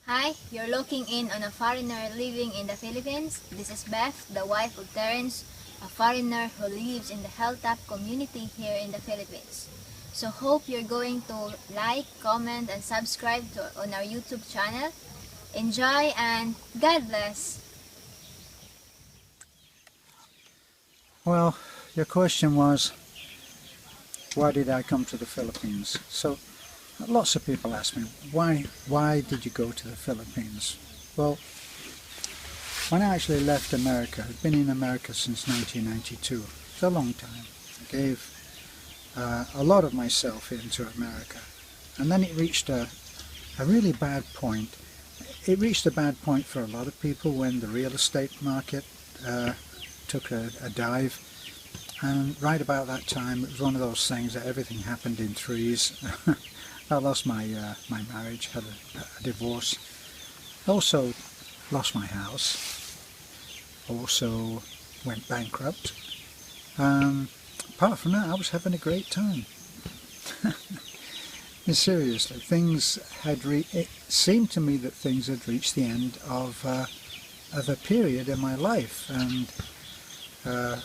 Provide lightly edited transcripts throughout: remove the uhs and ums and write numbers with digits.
Hi, you're looking in on a foreigner living in the Philippines. This is Beth, the wife of Terence, a foreigner who lives in the Hilltop community here in the Philippines. So hope you're going to like, comment, and subscribe on our YouTube channel. Enjoy and God bless! Well, your question was, why did I come to the Philippines? So, lots of people ask me, why did you go to the Philippines? Well, when I actually left America, I've been in America since 1992. It's a long time. I gave a lot of myself into America. And then it reached a really bad point. It reached a bad point for a lot of people when the real estate market took a dive. And right about that time, it was one of those things that everything happened in threes. I lost my marriage, had a divorce. Also lost my house. Also went bankrupt. Apart from that, I was having a great time. Seriously, it seemed to me that things had reached the end of a period in my life, and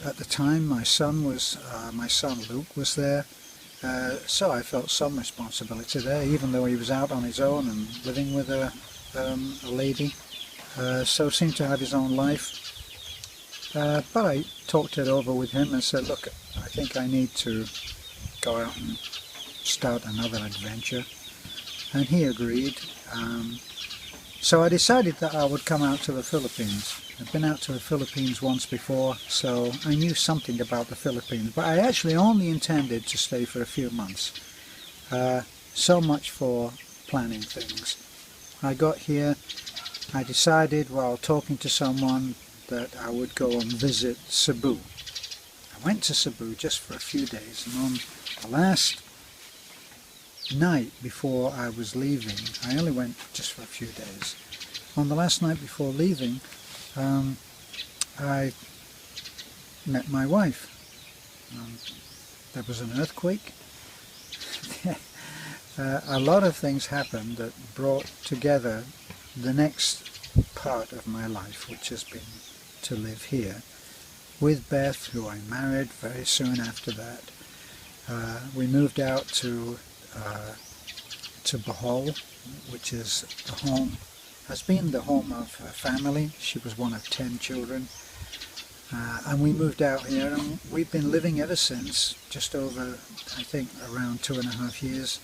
at the time my son Luke was there, so I felt some responsibility there, even though he was out on his own and living with a lady, so seemed to have his own life. But I talked it over with him and said, look, I think I need to go out and start another adventure, and he agreed. So I decided that I would come out to the Philippines. I've been out to the Philippines once before, so I knew something about the Philippines, but I actually only intended to stay for a few months. So much for planning things. I got here, I decided while talking to someone that I would go and visit Cebu. I went to Cebu just for a few days, and on the last night before I was leaving, I only went just for a few days. On the last night before leaving, I met my wife. There was an earthquake. A lot of things happened that brought together the next part of my life, which has been to live here with Beth, who I married very soon after that. We moved out to Bohol, which is has been the home of a family. She was one of 10 children, and we moved out here, and we've been living ever since, just over, I think, around 2.5 years,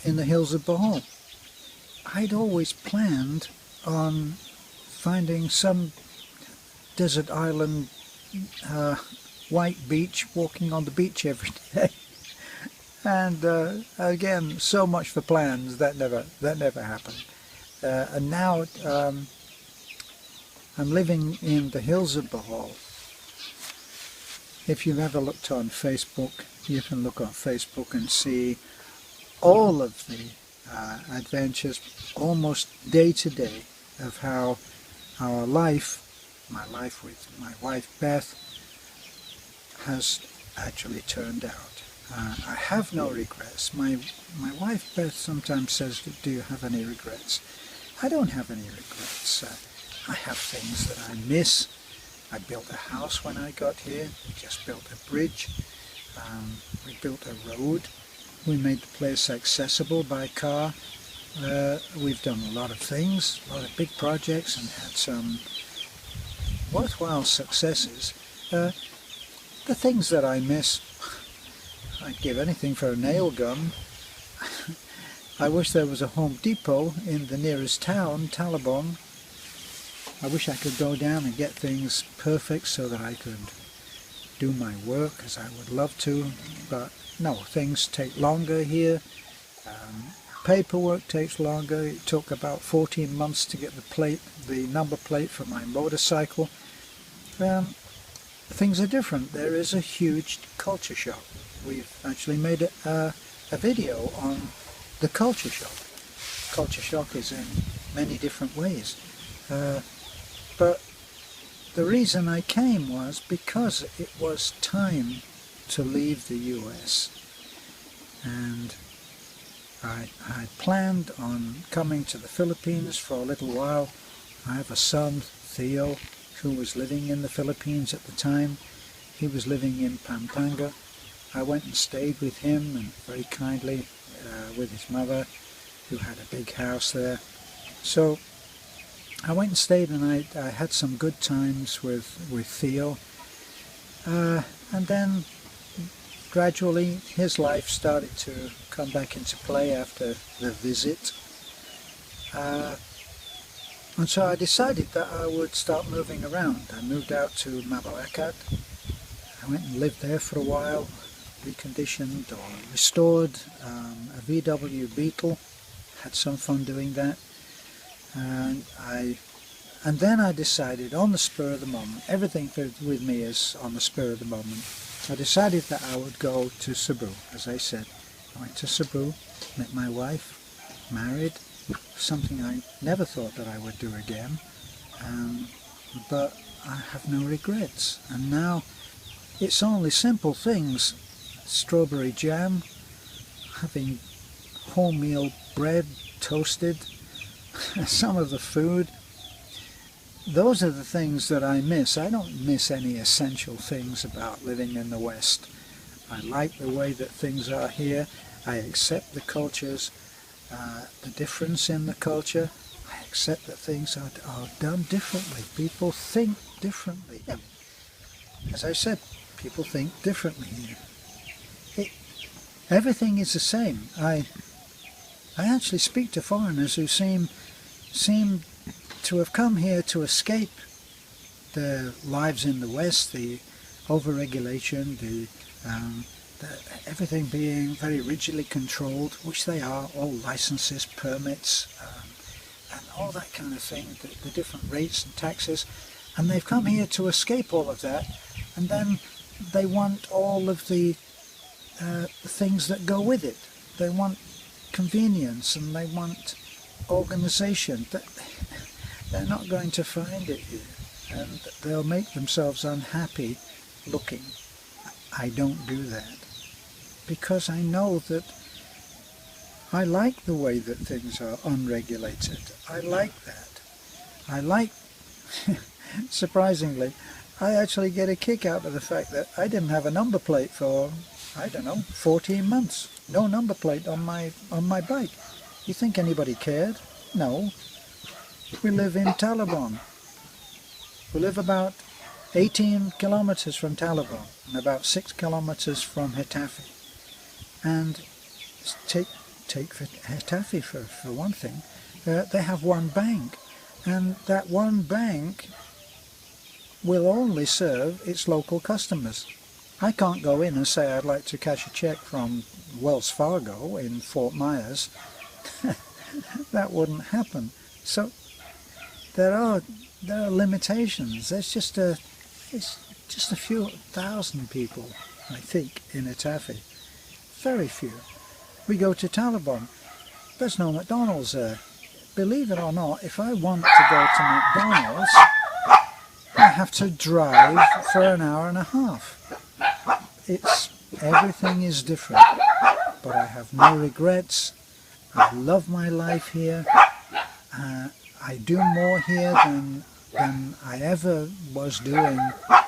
in the hills of Bohol. I'd always planned on finding some desert island, white beach, walking on the beach every day. And again, so much for plans that never happened. And now I'm living in the hills of Bohol. If you've ever looked on Facebook, you can look on Facebook and see all of the adventures, almost day to day, of how my life with my wife Beth, has actually turned out. I have no regrets. My wife Beth sometimes says, do you have any regrets? I don't have any regrets. I have things that I miss. I built a house when I got here. We just built a bridge. We built a road. We made the place accessible by car. We've done a lot of things, a lot of big projects, and had some worthwhile successes. The things that I miss, I'd give anything for a nail gun. I wish there was a Home Depot in the nearest town, Talabong. I wish I could go down and get things perfect so that I could do my work as I would love to, but no, things take longer here. Paperwork takes longer. It took about 14 months to get the number plate for my motorcycle. Things are different. There is a huge culture shock. We've actually made a video on the culture shock. Culture shock is in many different ways. But the reason I came was because it was time to leave the US. And I planned on coming to the Philippines for a little while. I have a son, Theo, who was living in the Philippines at the time. He was living in Pampanga. I went and stayed with him, and very kindly with his mother, who had a big house there. So I went and stayed, and I had some good times with Theo. And then gradually his life started to come back into play after the visit. And so I decided that I would start moving around. I moved out to Mabalacat. I went and lived there for a while, reconditioned or restored a VW Beetle. Had some fun doing that. And then I decided, on the spur of the moment, everything with me is on the spur of the moment, I decided that I would go to Cebu. As I said, I went to Cebu, met my wife, married, something I never thought that I would do again, but I have no regrets. And now it's only simple things: strawberry jam, having wholemeal bread toasted, some of the food. Those are the things that I miss. I don't miss any essential things about living in the West. I like the way that things are here. I accept the cultures, the difference in the culture. I accept that things are done differently. People think differently. As I said, people think differently here. Everything is the same. I actually speak to foreigners who seem to have come here to escape their lives in the West, the overregulation, the everything being very rigidly controlled, which they are, all licenses, permits, and all that kind of thing, the different rates and taxes. And they've come here to escape all of that, and then they want all of the things that go with it. They want convenience, and they want organization. They're not going to find it here, and they'll make themselves unhappy looking. I don't do that, because I know that I like the way that things are unregulated. I like that. I like, surprisingly, I actually get a kick out of the fact that I didn't have a number plate for, I don't know, 14 months. No number plate on my bike. You think anybody cared? No. We live in Talabon. We live about 18 kilometers from Talabon and about 6 kilometers from Getafe. And take Getafe for one thing. They have one bank, and that one bank will only serve its local customers. I can't go in and say I'd like to cash a check from Wells Fargo in Fort Myers. That wouldn't happen. So there are limitations. It's just a few thousand people, I think, in Getafe. Very few. We go to Talabon. There's no McDonald's there. Believe it or not, if I want to go to McDonald's, I have to drive for an hour and a half. Everything is different, but I have no regrets. I love my life here. I do more here than I ever was doing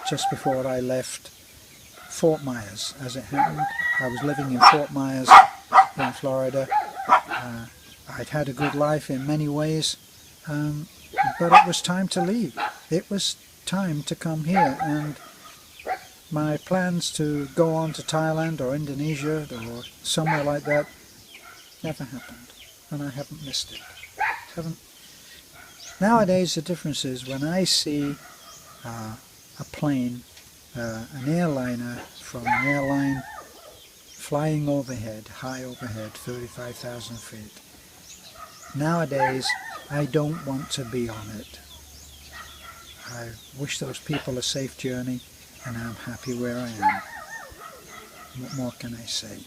just before I left Fort Myers. As it happened, I was living in Fort Myers in Florida. I'd had a good life in many ways, but it was time to leave. It was time to come here, and my plans to go on to Thailand or Indonesia or somewhere like that never happened, and I haven't missed it. Nowadays the difference is when I see a plane, an airliner from an airline flying overhead, high overhead, 35,000 feet. Nowadays I don't want to be on it. I wish those people a safe journey, and I'm happy where I am. What more can I say?